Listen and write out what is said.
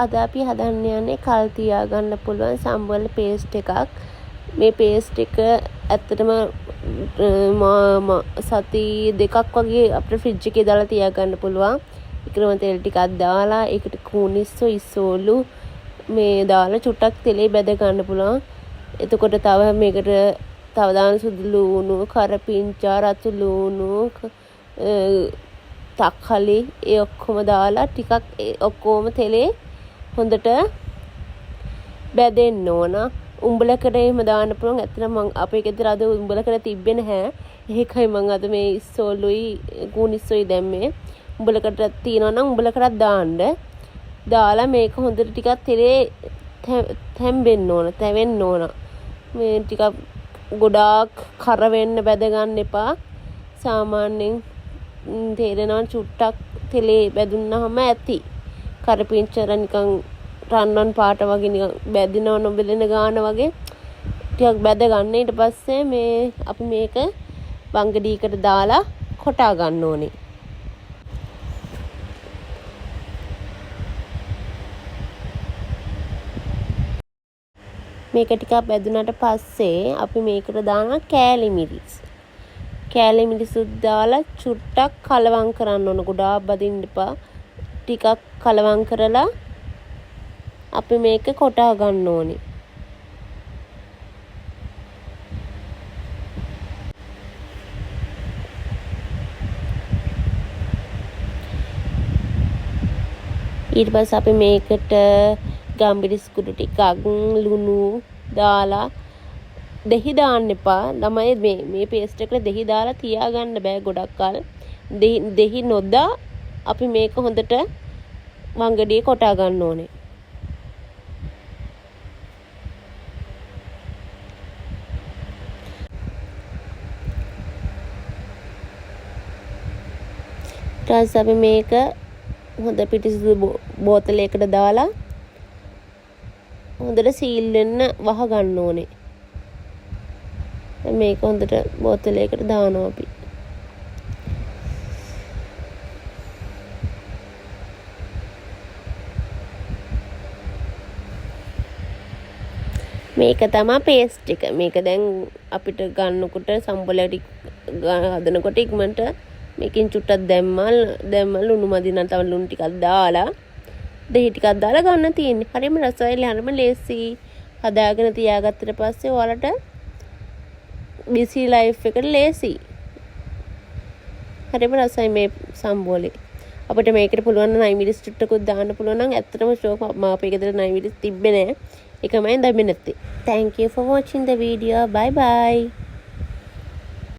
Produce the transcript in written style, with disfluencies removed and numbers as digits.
අද අපි හදන්න යන්නේ කල් තියාගන්න පුළුවන් සම්බෝල පේස්ට් එකක්. මේ පේස්ට් එක ඇත්තටම සති දෙකක් වගේ අපිට ෆ්‍රිජ් එකේ දාලා තියාගන්න පුළුවන්. ඒකම තෙල් ටිකක් දාලා ඒකට කුණිස්සෝ ඉස්සෝලු මේ දාලා චුට්ටක් තෙලේ බැද ගන්න පුළුවන්. එතකොට තව මේකට තව දාන සුදු ලුණු, කරපිංචා, රතු ලුණු, තක්කලි ඒ ඔක්කොම දාලා ටිකක් ඔක්කොම තෙලේ හොඳට බැදෙන්න ඕන. උඹලකට එහෙම දාන්න පුළුවන්. ඇත්තටම මම අපේ ගෙදර අද උඹලකට තිබ්බේ නැහැ. ඒකයි මම අද මේ ඉස්සෝලුයි ගුණිස්සොයි දැම්මේ. උඹලකට තියනවා නම් උඹලකටත් දාන්න. දාලා මේක හොඳට ටිකක් තෙලේ තැම්බෙන්න ඕන, තැවෙන්න ඕන. මේ ටිකක් ගොඩාක් කර වෙන්න බැද ගන්න එපා. සාමාන්‍යයෙන් තේරෙනවා චුට්ටක් තෙලේ බැදුනහම ඇති. කරපිංචර නිකන් රන්වන් පාට වගේ නිකන් බැදිනව නොබෙදෙන ගාන වගේ ටිකක් බැද ගන්න. ඊට පස්සේ මේ අපි මේක වංගඩීකට දාලා කොටා ගන්න ඕනේ. මේක ටිකක් බැදුනට පස්සේ අපි මේකට දානවා කෑලි මිරිස්. කෑලි මිරිසුත් දාලා චුට්ටක් කලවම් කරන්න ඕන. ගොඩාක් බදින්න එපා. ටිකක් කලවම් කරලා අපි මේක කොටා ගන්න ඕනේ. ඊට පස්සේ අපි මේකට ගම්බිරිස් කුඩු ටිකක් ලුණු දාලා දෙහි දාන්න එපා. ළමයි මේ පේස්ට් එකට දෙහි දාලා තියාගන්න බෑ ගොඩක් කල්. දෙහි නොදා අපි මේක හොඳට වංගඩියේ කොටා ගන්න ඕනේ. ඊට පස්සේ අපි මේක හොඳ පිටිසුදු බෝතලයකට දාලා හොඳට සීල් වෙන්න වහ ගන්න ඕනේ. මේක හොඳට බෝතලයකට දානවා අපි. මේක තමයි පේස්ට් එක. මේක දැන් අපිට ගන්නකොට සම්බෝලයට හදනකොට ඉක්මනට මේකෙන් චුට්ටක් දැම්මල් ලුණු මදි නම් තව ලුණු ටිකක් දාලා දෙහි ටිකක් දාලා ගන්න තියෙන්නේ. හරිම රසයි, හරිම ලේසි. හදාගෙන තියාගත්තට පස්සේ ඔයාලට බිසි ලයිෆ් එකට ලේසි. හරිම රසයි මේ සම්බෝලේ. අපිට මේකට පුළුවන් නම් නයි මිරිස් චුට්ටකුත් දාන්න පුළුවන් නම් ඇත්තටම ෂෝක් මම අපේ ගෙදර නයි මිරිස් තිබ්බේ නැහැ. ඒකමයි දැම්මේ නැත්තේ. Thank you for watching the video. Bye bye.